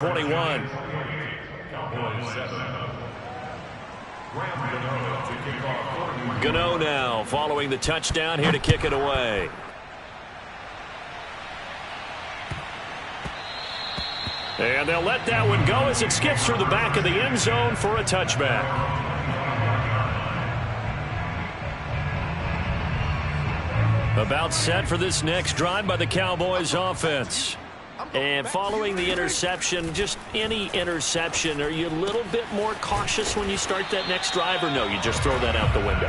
21. Gano now following the touchdown here to kick it away. And they'll let that one go as it skips through the back of the end zone for a touchback. About set for this next drive by the Cowboys offense. And following the interception, just any interception, are you a little bit more cautious when you start that next drive, or no, you just throw that out the window?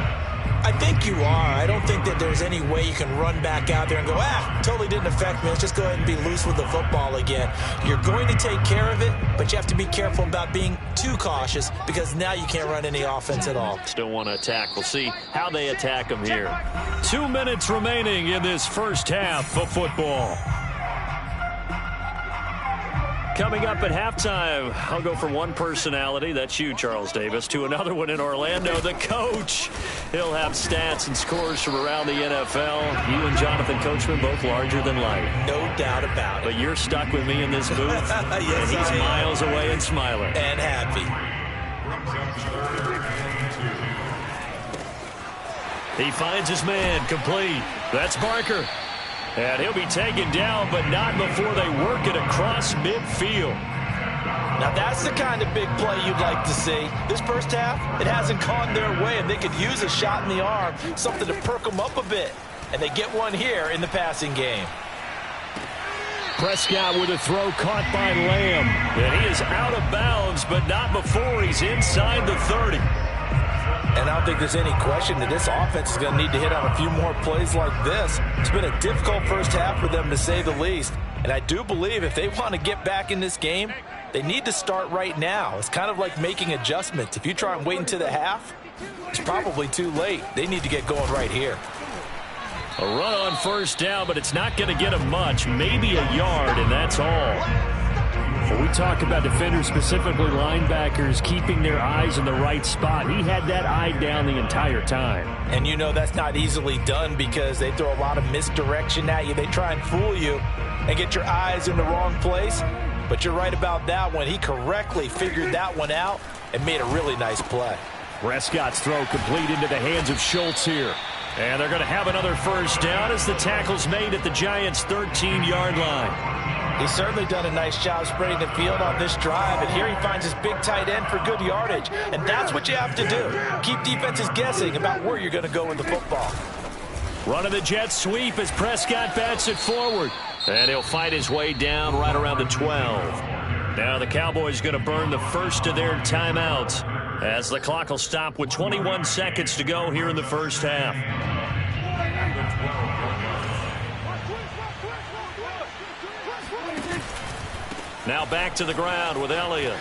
I think you are. I don't think that there's any way you can run back out there and go, totally didn't affect me. Let's just go ahead and be loose with the football again. You're going to take care of it, but you have to be careful about being too cautious because now you can't run any offense at all. Still want to attack. We'll see how they attack them here. 2 minutes remaining in this first half of football. Coming up at halftime, I'll go from one personality, that's you, Charles Davis, to another one in Orlando, the coach. He'll have stats and scores from around the NFL. You and Jonathan Coachman both larger than life. No doubt about it. But you're stuck with me in this booth, yes, and he's miles away and smiling. And happy. He finds his man, complete. That's Barker. And he'll be taken down, but not before they work it across midfield. Now that's the kind of big play you'd like to see. This first half, it hasn't gone their way, and they could use a shot in the arm, something to perk them up a bit. And they get one here in the passing game. Prescott with a throw caught by Lamb. And he is out of bounds, but not before he's inside the 30. And I don't think there's any question that this offense is going to need to hit on a few more plays like this. It's been a difficult first half for them, to say the least. And I do believe if they want to get back in this game, they need to start right now. It's kind of like making adjustments. If you try and wait until the half, it's probably too late. They need to get going right here. A run on first down, but it's not going to get them much. Maybe a yard, and that's all. When we talk about defenders, specifically linebackers, keeping their eyes in the right spot, he had that eye down the entire time. And you know that's not easily done because they throw a lot of misdirection at you. They try and fool you and get your eyes in the wrong place. But you're right about that one. He correctly figured that one out and made a really nice play. Prescott's throw complete into the hands of Schultz here. And they're going to have another first down as the tackle's made at the Giants' 13-yard line. He's certainly done a nice job spreading the field on this drive, and here he finds his big tight end for good yardage. And that's what you have to do. Keep defenses guessing about where you're going to go with the football. Running the jet sweep as Prescott bats it forward. And he'll fight his way down right around the 12. Now the Cowboys going to burn the first of their timeouts as the clock will stop with 21 seconds to go here in the first half. Now back to the ground with Elliott.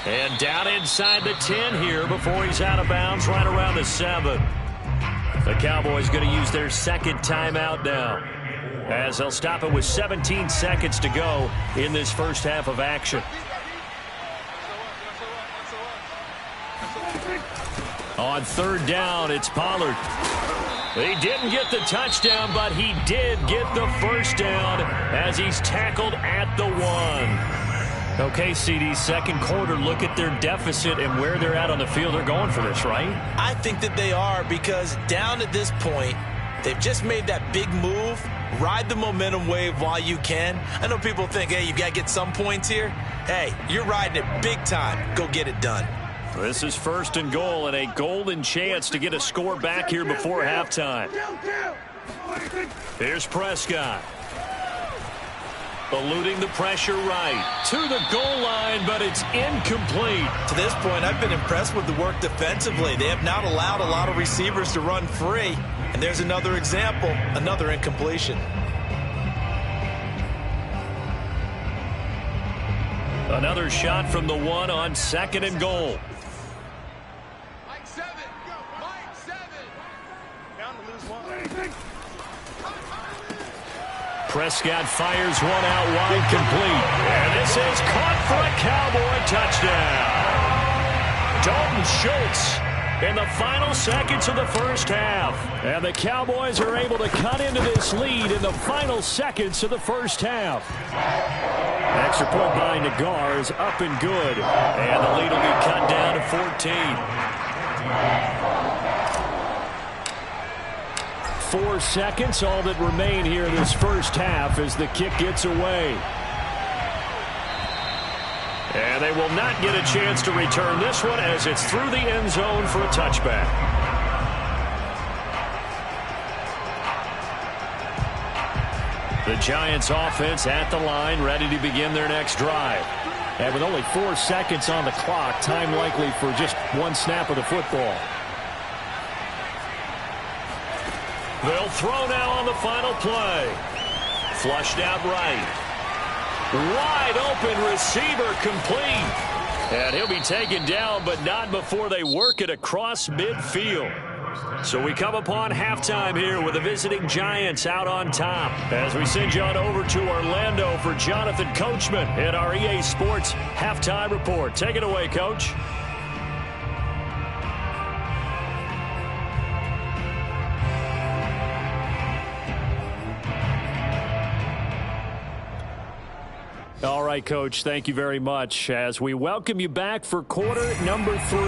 And down inside the 10 here before he's out of bounds right around the 7. The Cowboys going to use their second timeout now, as they'll stop it with 17 seconds to go in this first half of action. On third down, it's Pollard. He didn't get the touchdown, but he did get the first down as he's tackled at the 1. Okay, CD, second quarter, look at their deficit and where they're at on the field. They're going for this, right? I think that they are, because down at this point, they've just made that big move. Ride the momentum wave while you can. I know people think, hey, you got to get some points here. Hey, you're riding it big time. Go get it done. This is first and goal, and a golden chance to get a score back here before halftime. Here's Prescott. Eluding the pressure right to the goal line, but it's incomplete. To this point, I've been impressed with the work defensively. They have not allowed a lot of receivers to run free. And there's another example, another incompletion. Another shot from the 1 on second and goal. Prescott fires one out wide, complete. And this is caught for a Cowboy touchdown. Dalton Schultz in the final seconds of the first half. And the Cowboys are able to cut into this lead in the final seconds of the first half. Extra point by Nagar is up and good. And the lead will be cut down to 14. 4 seconds, all that remain here in this first half as the kick gets away. And they will not get a chance to return this one as it's through the end zone for a touchback. The Giants offense at the line, ready to begin their next drive. And with only 4 seconds on the clock, time likely for just one snap of the football. They'll throw now on the final play. Flushed out right. Wide open receiver complete. And he'll be taken down, but not before they work it across midfield. So we come upon halftime here with the visiting Giants out on top. As we send you on over to Orlando for Jonathan Coachman at our EA Sports Halftime Report. Take it away, Coach. All right, Coach, thank you very much as we welcome you back for quarter number 3.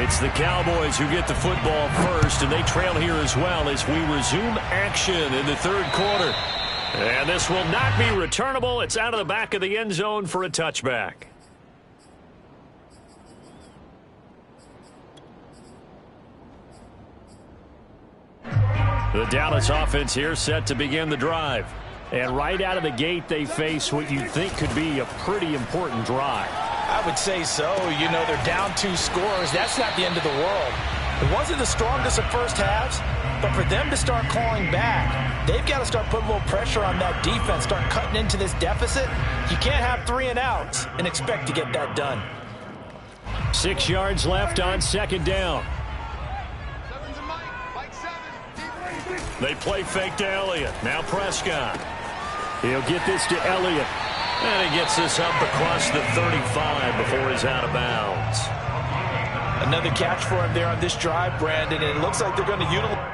It's the Cowboys who get the football first, and they trail here as well as we resume action in the third quarter. And this will not be returnable. It's out of the back of the end zone for a touchback. The Dallas offense here set to begin the drive. And right out of the gate, they face what you'd think could be a pretty important drive. I would say so. You know, they're down 2 scores. That's not the end of the world. It wasn't the strongest of first halves, but for them to start clawing back, they've got to start putting a little pressure on that defense, start cutting into this deficit. You can't have 3 and outs and expect to get that done. 6 yards left on second down. They play fake to Elliott. Now Prescott. He'll get this to Elliott. And he gets this up across the 35 before he's out of bounds. Another catch for him there on this drive, Brandon, and it looks like they're going to utilize.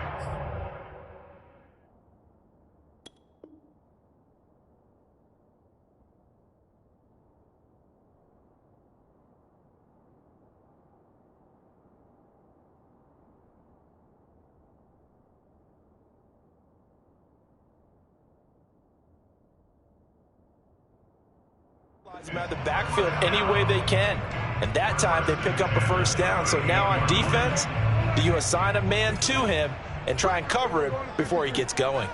Them out of the backfield any way they can. And that time they pick up a first down. So now on defense, do you assign a man to him and try and cover him before he gets going?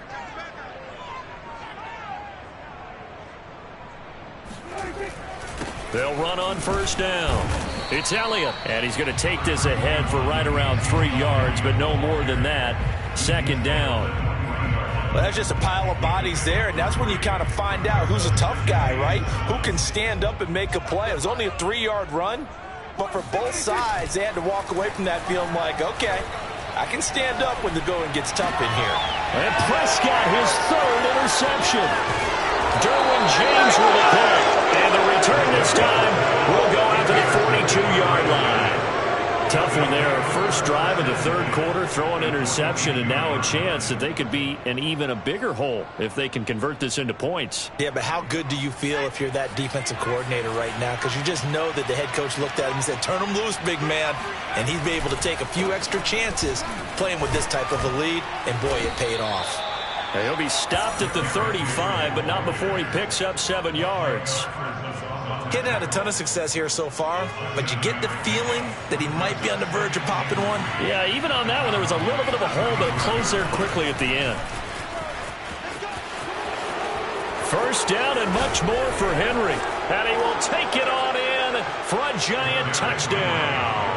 They'll run on first down. It's Elliott. And he's going to take this ahead for right around 3 yards, but no more than that. Second down. Well, that's just a pile of bodies there, and that's when you kind of find out who's a tough guy, right? Who can stand up and make a play. It was only a 3-yard run, but for both sides, they had to walk away from that feeling like, okay, I can stand up when the going gets tough in here. And Prescott, his 3rd interception. Derwin James with a pick, and the return this time will go out to the 42-yard line. Tough one there. First drive of the third quarter, throw an interception, and now a chance that they could be in even a bigger hole if they can convert this into points. Yeah, but how good do you feel if you're that defensive coordinator right now? Because you just know that the head coach looked at him and said, turn him loose, big man. And he'd be able to take a few extra chances playing with this type of a lead, and boy, it paid off. He'll be stopped at the 35, but not before he picks up 7 yards. Getting had a ton of success here so far, but you get the feeling that he might be on the verge of popping one. Yeah, even on that one, there was a little bit of a hole, but it closed there quickly at the end. First down and much more for Henry. And he will take it on in for a Giant touchdown.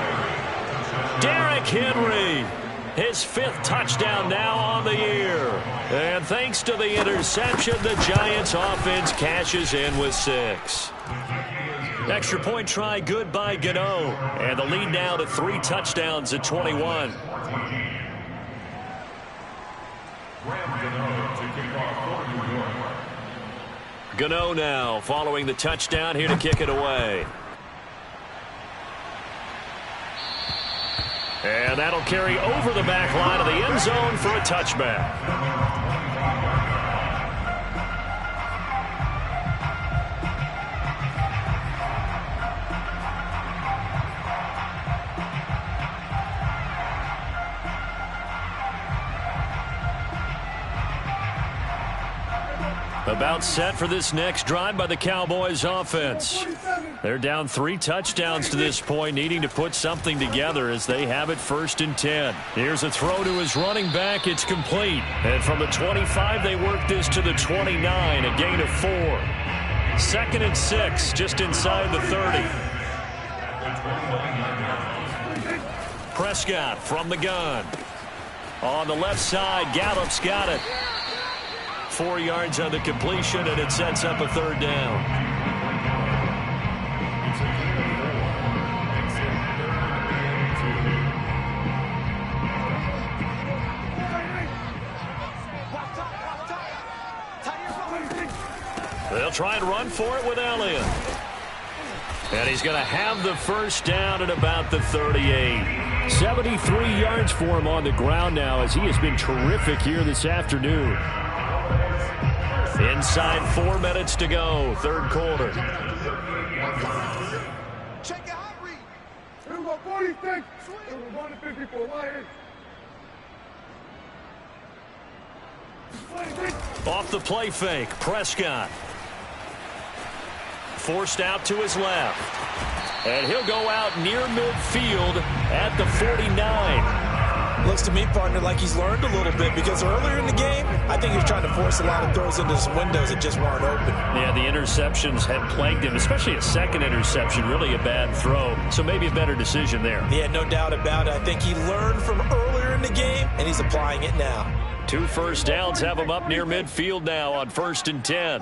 Derrick Henry, his 5th touchdown now on the year. And thanks to the interception, the Giants offense cashes in with 6. Extra point try good by Gano. And the lead now to 3 touchdowns at 21. Gano now following the touchdown here to kick it away. And that'll carry over the back line of the end zone for a touchback. About set for this next drive by the Cowboys offense. They're down 3 touchdowns to this point, needing to put something together as they have it 1st and 10. Here's a throw to his running back. It's complete. And from the 25, they work this to the 29, a gain of 4. 2nd and 6, just inside the 30. Prescott from the gun. On the left side, Gallup's got it. 4 yards on the completion, and it sets up a 3rd down. They'll try and run for it with Elliott. And he's going to have the 1st down at about the 38. 73 yards for him on the ground now as he has been terrific here this afternoon. Inside 4 minutes to go, 3rd quarter. Check it out, Reed. Off the play fake, Prescott. Forced out to his left. And he'll go out near midfield at the 49. Looks to me, partner, like he's learned a little bit because earlier in the game, I think he was trying to force a lot of throws into some windows that just weren't open. Yeah, the interceptions had plagued him, especially a 2nd interception, really a bad throw. So maybe a better decision there. Yeah, no doubt about it. I think he learned from earlier in the game, and he's applying it now. 2 first downs have him up near midfield now on 1st and 10.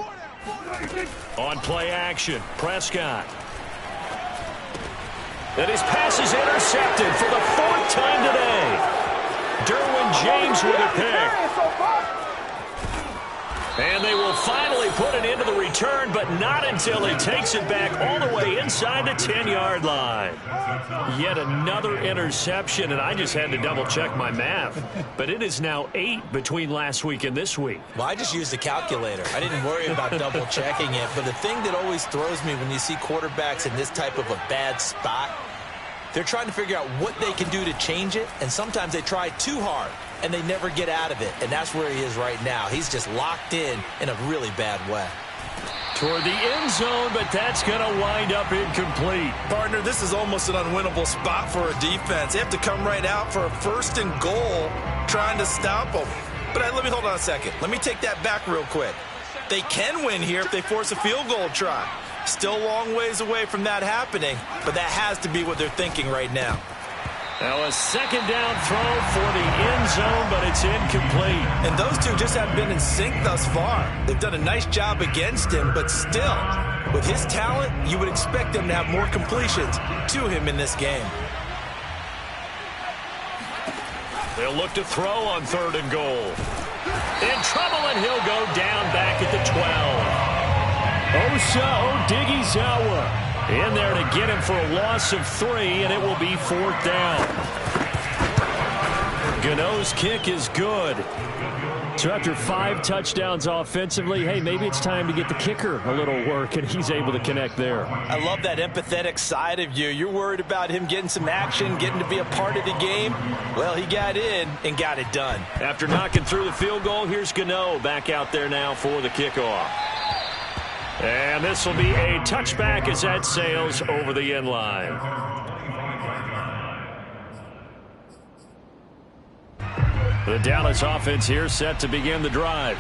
On play action, Prescott. And his pass is intercepted for the 4th time today. Derwin James with a pick. And they will finally put it into the return, but not until he takes it back all the way inside the 10-yard line. Yet another interception, and I just had to double-check my math. But it is now 8 between last week and this week. Well, I just used the calculator. I didn't worry about double-checking it. But the thing that always throws me when you see quarterbacks in this type of a bad spot, they're trying to figure out what they can do to change it, and sometimes they try too hard, and they never get out of it, and that's where he is right now. He's just locked in a really bad way. Toward the end zone, but that's going to wind up incomplete. Partner, this is almost an unwinnable spot for a defense. They have to come right out for a 1st and goal trying to stop them. But let me hold on a second. Let me take that back real quick. They can win here if they force a field goal try. Still a long ways away from that happening, but that has to be what they're thinking right now. Now a 2nd down throw for the end zone, but it's incomplete. And those two just haven't been in sync thus far. They've done a nice job against him, but still, with his talent, you would expect them to have more completions to him in this game. They'll look to throw on 3rd and goal. In trouble, and he'll go down back at the 12. Osa Odighizuwa in there to get him for a loss of 3, and it will be 4th down. Gano's kick is good. So after 5 touchdowns offensively, hey, maybe it's time to get the kicker a little work, and he's able to connect there. I love that empathetic side of you. You're worried about him getting some action, getting to be a part of the game. Well, he got in and got it done. After knocking through the field goal, here's Gano back out there now for the kickoff. And this will be a touchback as that sails over the end line. The Dallas offense here set to begin the drive.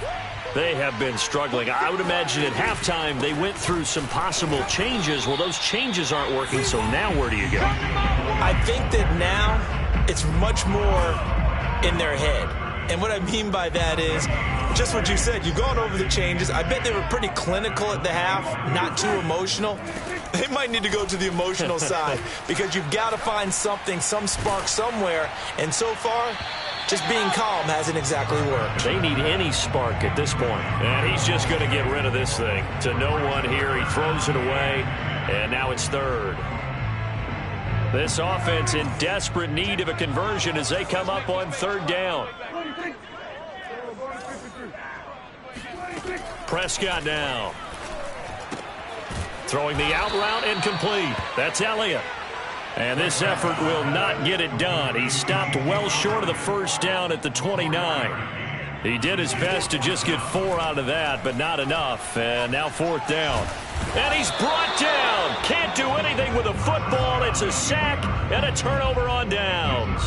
They have been struggling. I would imagine at halftime they went through some possible changes. Well, those changes aren't working, so now where do you go? I think that now it's much more in their head. And what I mean by that is just what you said. You've gone over the changes. I bet they were pretty clinical at the half, not too emotional. They might need to go to the emotional side because you've got to find something, some spark somewhere. And so far, Just being calm hasn't exactly worked. They need any spark at this point. And he's just going to get rid of this thing. To no one here. He throws it away. And now it's third. This offense in desperate need of a conversion as they come up on third down. Prescott now. Throwing the out route incomplete. That's Elliott. And this effort will not get it done. He stopped well short of the first down at the 29. He did his best to just get 4 out of that, but not enough. And now fourth down. And he's brought down. Can't do anything with a football. It's a sack and a turnover on downs.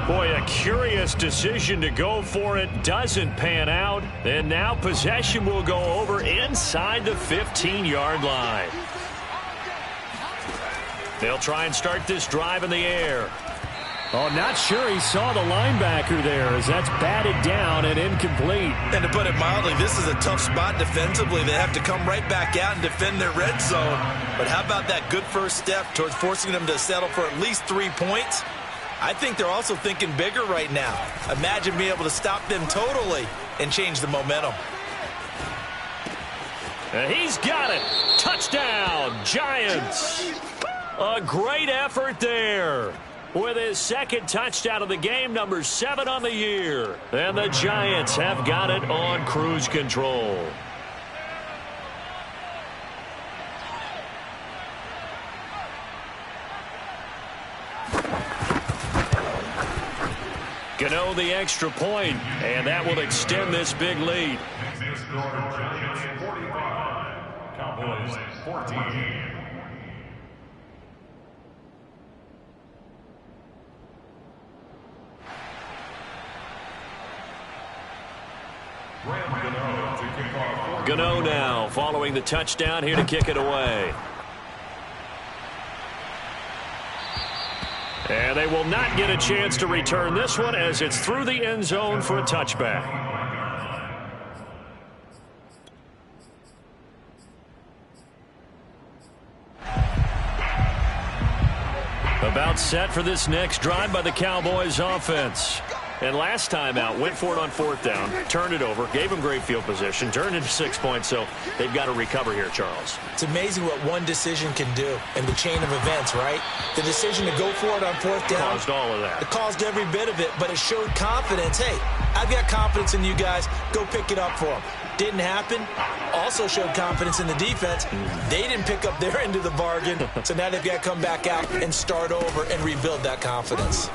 Boy, a curious decision to go for it. Doesn't pan out. And now possession will go over inside the 15-yard line. They'll try and start this drive in the air. Oh, not sure he saw the linebacker there as that's batted down and incomplete. And to put it mildly, this is a tough spot defensively. They have to come right back out and defend their red zone. But how about that good first step towards forcing them to settle for at least 3 points? I think they're also thinking bigger right now. Imagine being able to stop them totally and change the momentum. And he's got it. Touchdown, Giants. A great effort there. With his second touchdown of the game, number 7 on the year. And the Giants have got it on cruise control. Gano the extra point, and that will extend this big lead. Cowboys 14. Gano now following the touchdown here to kick it away. And they will not get a chance to return this one as it's through the end zone for a touchback. About set for this next drive by the Cowboys offense. And last time out, went for it on fourth down, turned it over, gave them great field position, turned into 6 points, so they've got to recover here, Charles. It's amazing what one decision can do in the chain of events, right? The decision to go for it on fourth down. Caused all of that. It caused every bit of it, but it showed confidence. Hey, I've got confidence in you guys. Go pick it up for them. Didn't happen. Also showed confidence in the defense. They didn't pick up their end of the bargain, so now they've got to come back out and start over and rebuild that confidence.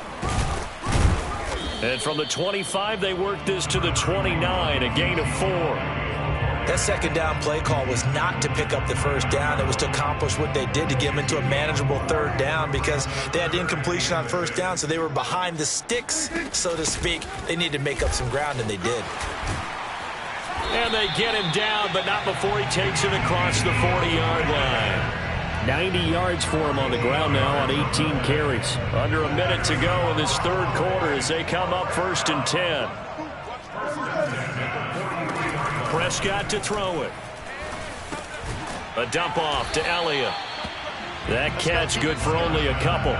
And from the 25, they worked this to the 29, a gain of 4. That second down play call was not to pick up the first down. It was to accomplish what they did to get them into a manageable third down because they had incompletion on first down, so they were behind the sticks, so to speak. They needed to make up some ground, and they did. And they get him down, but not before he takes it across the 40-yard line. 90 yards for him on the ground now on 18 carries. Under a minute to go in this third quarter as they come up 1st and 10. Prescott to throw it. A dump off to Elliott. That catch good for only a couple.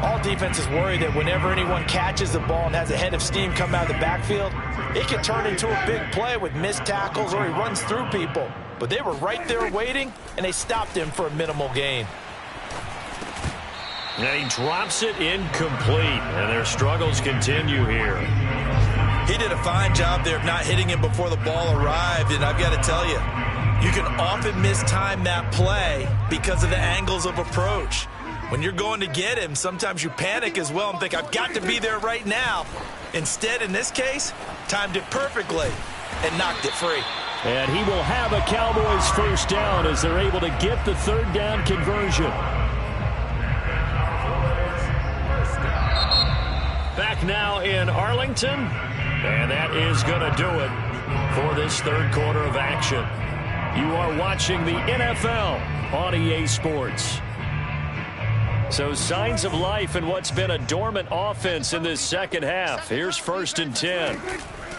All defenses worry that whenever anyone catches the ball and has a head of steam come out of the backfield, it can turn into a big play with missed tackles or he runs through people. But they were right there waiting, and they stopped him for a minimal gain. And he drops it incomplete, and their struggles continue here. He did a fine job there of not hitting him before the ball arrived, and I've got to tell you, you can often mistime that play because of the angles of approach. When you're going to get him, sometimes you panic as well and think, I've got to be there right now. Instead, in this case, timed it perfectly and knocked it free. And he will have a Cowboys first down as they're able to get the third down conversion. Back now in Arlington, and that is going to do it for this third quarter of action. You are watching the NFL on EA Sports. So signs of life in what's been a dormant offense in this second half. Here's 1st and 10.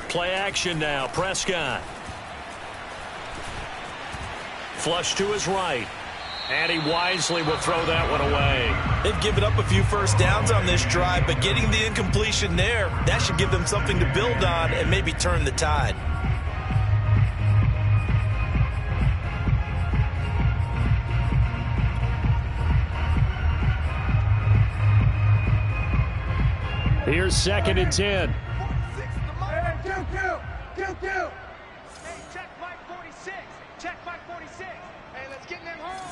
Play action now, Prescott. Flush to his right. And he wisely will throw that one away. They've given up a few first downs on this drive, but getting the incompletion there, that should give them something to build on and maybe turn the tide. Here's 2nd and 10. Hey, check Mike 46. Check Mike 46. Hey, let's get in them holes.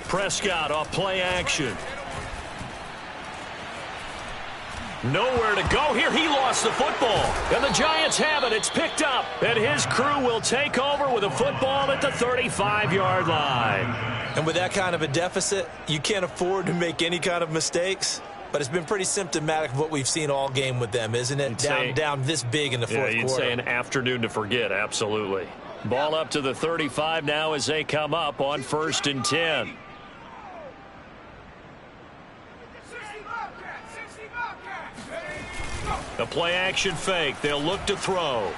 Prescott off play action. Nowhere to go here. He lost the football. And the Giants have it. It's picked up. And his crew will take over with a football at the 35-yard line. And with that kind of a deficit, you can't afford to make any kind of mistakes. But it's been pretty symptomatic of what we've seen all game with them, isn't it? Down this big in the fourth quarter. You'd say an afternoon to forget, absolutely. Ball up to the 35 now as they come up on 1st and 10. The play action fake. They'll look to throw.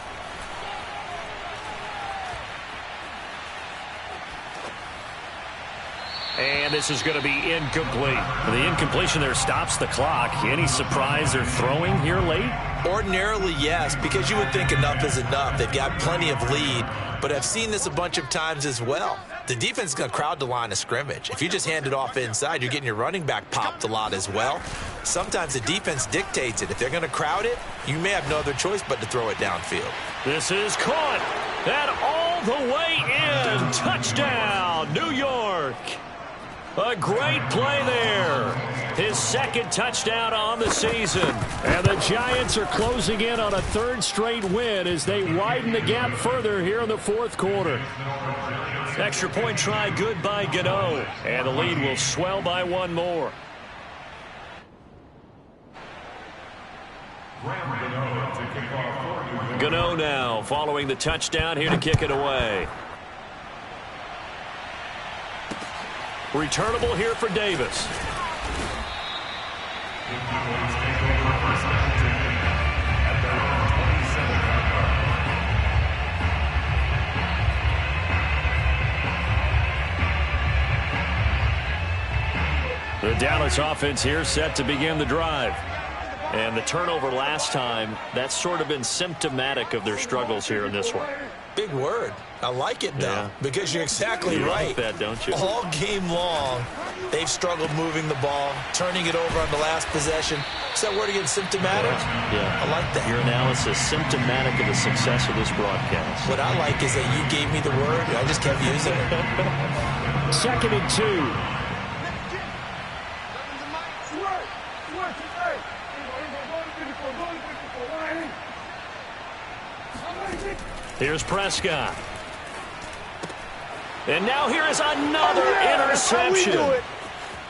And this is going to be incomplete. The incompletion there stops the clock. Any surprise they're throwing here late? Ordinarily, yes, because you would think enough is enough. They've got plenty of lead, but I've seen this a bunch of times as well. The defense is going to crowd the line of scrimmage. If you just hand it off inside, you're getting your running back popped a lot as well. Sometimes the defense dictates it. If they're going to crowd it, you may have no other choice but to throw it downfield. This is caught. And all the way in. Touchdown, New York. A great play there. His 2nd touchdown on the season. And the Giants are closing in on a 3rd straight win as they widen the gap further here in the 4th quarter. Extra point try good by Gano. And the lead will swell by one more. Gano now following the touchdown here to kick it away. Returnable here for Davis. The Dallas offense here set to begin the drive. And the turnover last time, that's sort of been symptomatic of their struggles here in this one. Big word. I like it, though, because you're exactly right. You like that, don't you? All game long, they've struggled moving the ball, turning it over on the last possession. Is that word again, symptomatic? Yeah. I like that. Your analysis, symptomatic of the success of this broadcast. What I like is that you gave me the word, and I just kept using it. 2nd and 2. Here's Prescott. And now here is another interception.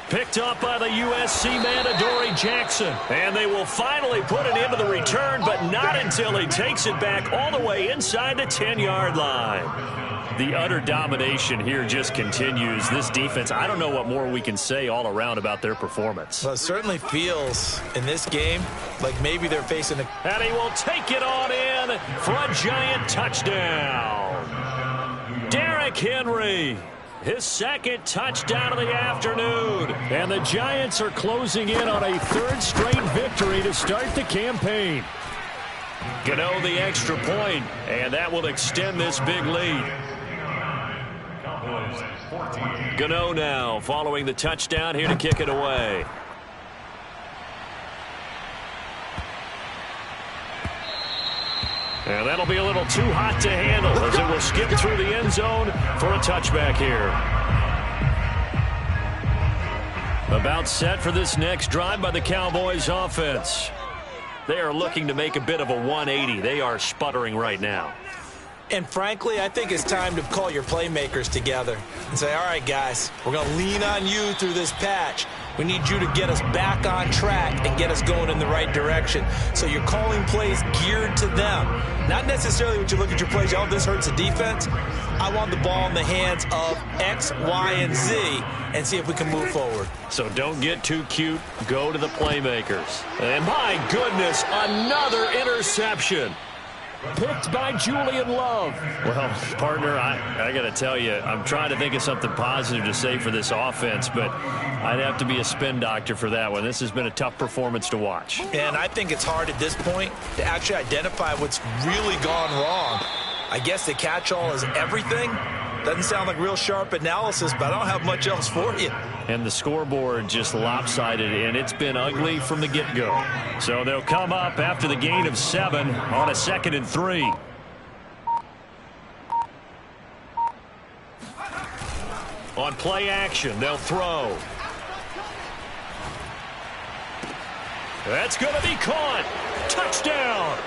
Picked up by the USC man, Adoree Jackson. And they will finally put it into the return, but not until he takes it back all the way inside the 10-yard line. The utter domination here just continues. This defense, I don't know what more we can say all around about their performance. Well, it certainly feels in this game like maybe they're facing a... And he will take it on in for a Giant touchdown. Derrick Henry, his 2nd touchdown of the afternoon. And the Giants are closing in on a 3rd straight victory to start the campaign. Gano the extra point, and that will extend this big lead. Gano now following the touchdown here to kick it away. And that'll be a little too hot to handle as it will skip through the end zone for a touchback here. About set for this next drive by the Cowboys offense. They are looking to make a bit of a 180. They are sputtering right now. And frankly, I think it's time to call your playmakers together and say, all right, guys, we're going to lean on you through this patch. We need you to get us back on track and get us going in the right direction. So you're calling plays geared to them. Not necessarily when you look at your plays, oh, this hurts the defense. I want the ball in the hands of X, Y, and Z and see if we can move forward. So don't get too cute. Go to the playmakers. And my goodness, another interception. picked by Julian Love. Well, partner, I got to tell you, I'm trying to think of something positive to say for this offense, but I'd have to be a spin doctor for that one. This has been a tough performance to watch. And I think it's hard at this point to actually identify what's really gone wrong. I guess the catch-all is everything. Doesn't sound like real sharp analysis, but I don't have much else for you. And the scoreboard just lopsided, and it's been ugly from the get-go. So they'll come up after the gain of 7 on a 2nd and 3. On play action, they'll throw. That's going to be caught. Touchdown.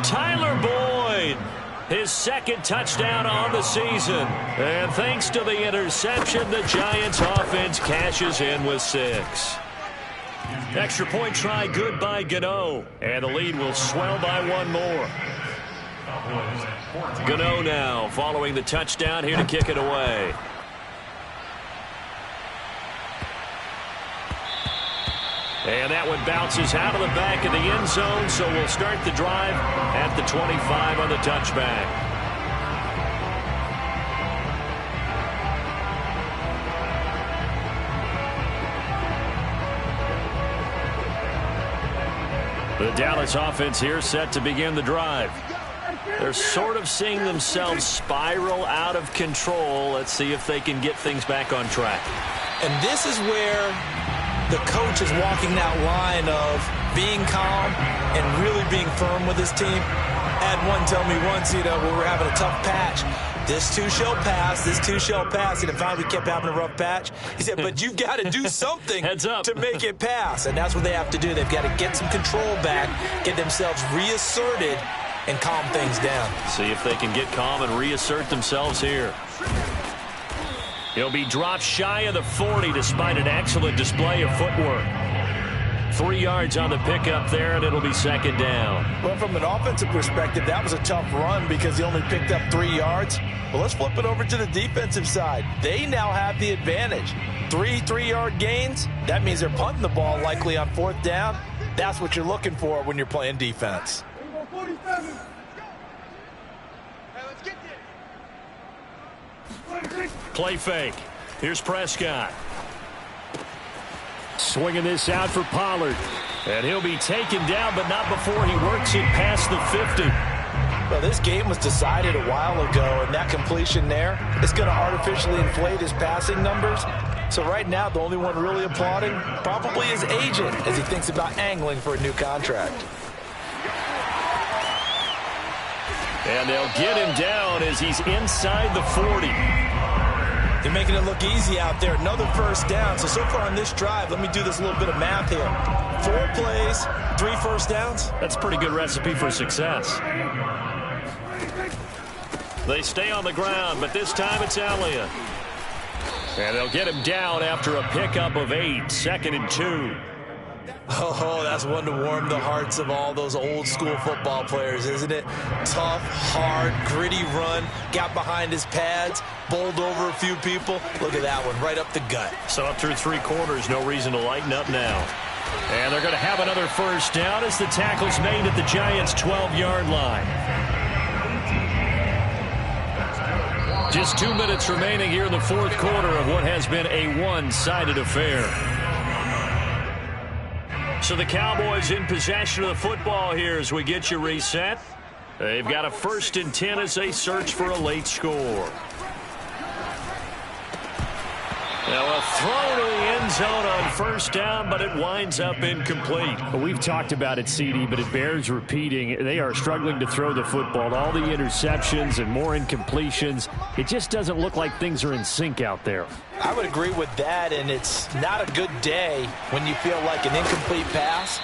Tyler Boyd. His 2nd touchdown on the season. And thanks to the interception, the Giants offense cashes in with 6. Extra point try good by Gano. And the lead will swell by 1 more. Gano now following the touchdown here to kick it away. And that one bounces out of the back of the end zone, so we'll start the drive at the 25 on the touchback. The Dallas offense here set to begin the drive. They're sort of seeing themselves spiral out of control. Let's see if they can get things back on track. And this is where the coach is walking that line of being calm and really being firm with his team. I had one tell me once, when we were having a tough patch, this too shall pass, this too shall pass. And finally we kept having a rough patch. He said, but you've got to do something to make it pass. And that's what they have to do. They've got to get some control back, get themselves reasserted, and calm things down. See if they can get calm and reassert themselves here. He'll be dropped shy of the 40 despite an excellent display of footwork. 3 yards on the pickup there, and it'll be 2nd down. Well, from an offensive perspective, that was a tough run because he only picked up 3 yards. Well, let's flip it over to the defensive side. They now have the advantage. 3 3-yard gains. That means they're punting the ball likely on 4th down. That's what you're looking for when you're playing defense. Play fake. Here's Prescott. Swinging this out for Pollard. And he'll be taken down, but not before he works it past the 50. Well, this game was decided a while ago, and that completion there is going to artificially inflate his passing numbers. So right now, the only one really applauding probably his agent as he thinks about angling for a new contract. And they'll get him down as he's inside the 40. They're making it look easy out there. Another 1st down. So far on this drive, let me do this little bit of math here. 4 plays, 3 first downs. That's a pretty good recipe for success. They stay on the ground, but this time it's Elliott. And they'll get him down after a pickup of 8, 2nd and 2. Oh, that's one to warm the hearts of all those old school football players, isn't it? Tough, hard, gritty run, got behind his pads, bowled over a few people. Look at that one, right up the gut. So up through 3 quarters, no reason to lighten up now. And they're going to have another 1st down as the tackle's made at the Giants' 12-yard line. Just 2 minutes remaining here in the 4th quarter of what has been a one-sided affair. So the Cowboys in possession of the football here as we get you reset. They've got a 1st and 10 as they search for a late score. Now a throw to the end zone on 1st down, but it winds up incomplete. We've talked about it, CD, but it bears repeating. They are struggling to throw the football. All the interceptions and more incompletions. It just doesn't look like things are in sync out there. I would agree with that, and it's not a good day when you feel like an incomplete pass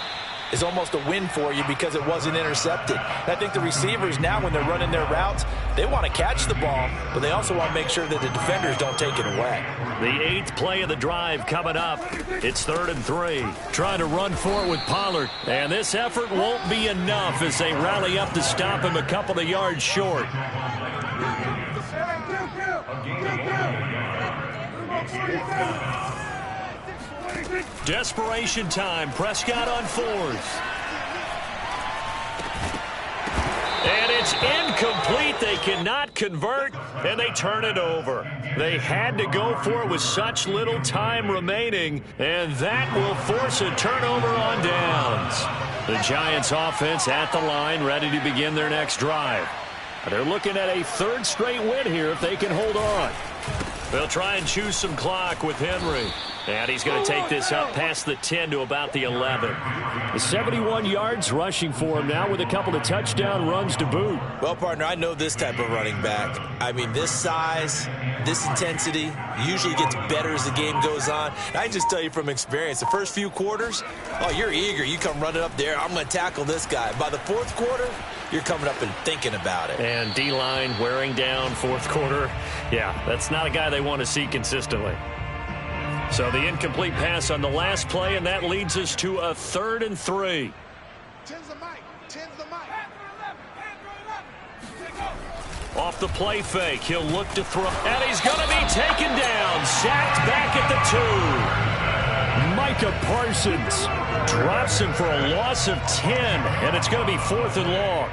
is almost a win for you because it wasn't intercepted. And I think the receivers now, when they're running their routes, they want to catch the ball, but they also want to make sure that the defenders don't take it away. The 8th play of the drive coming up. It's 3rd and 3. Trying to run for it with Pollard. And this effort won't be enough as they rally up to stop him a couple of yards short. Desperation time. Prescott on 4th. It's incomplete. They cannot convert, and they turn it over. They had to go for it with such little time remaining, and that will force a turnover on downs. The Giants offense at the line, ready to begin their next drive. They're looking at a third straight win here if they can hold on. They'll try and choose some clock with Henry. And he's going to take this up past the 10 to about the 11. The 71 yards rushing for him now with a couple of touchdown runs to boot. Well, partner, I know this type of running back. I mean, this size, this intensity usually gets better as the game goes on. And I can just tell you from experience, the first few quarters, oh, you're eager. You come running up there, I'm going to tackle this guy. By the fourth quarter, you're coming up and thinking about it. And D-line wearing down fourth quarter. Yeah, that's not a guy they want to see consistently. So the incomplete pass on the last play, and that leads us to a 3rd and 3. Off the play fake, he'll look to throw, and he's going to be taken down, sacked back at the 2. Micah Parsons drops him for a loss of 10, and it's going to be 4th and long.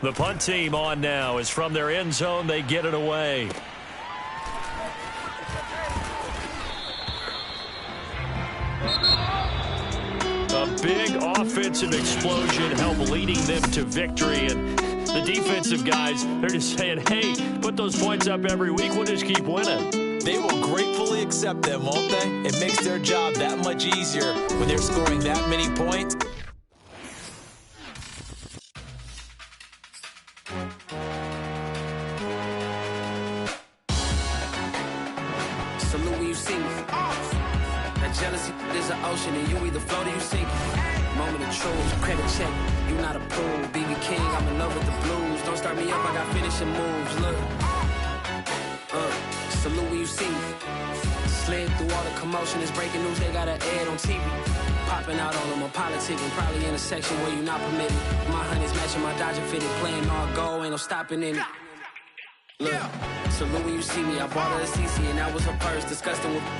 The punt team on now is from their end zone. They get it away. A big offensive explosion helped leading them to victory. And the defensive guys, they're just saying, hey, put those points up every week. We'll just keep winning. They will gratefully accept them, won't they? It makes their job that much easier when they're scoring that many points. Salute when you see me. That jealousy is an ocean, and you either float or you sink. Moment of truth, credit check. You not approved. BB King, I'm in love with the blues. Don't start me up, I got finishing moves. Look. Salute when you see me. Slid through all the commotion. It's breaking news, they got an ad on TV. Popping out on them, I'm politicking. Probably in a section where you not permitted. My honey's matching my Dodger fitted. Playing all go, ain't no stopping in it. Look, salute when you see me. I bought her a CC and that was her purse. Disgusting with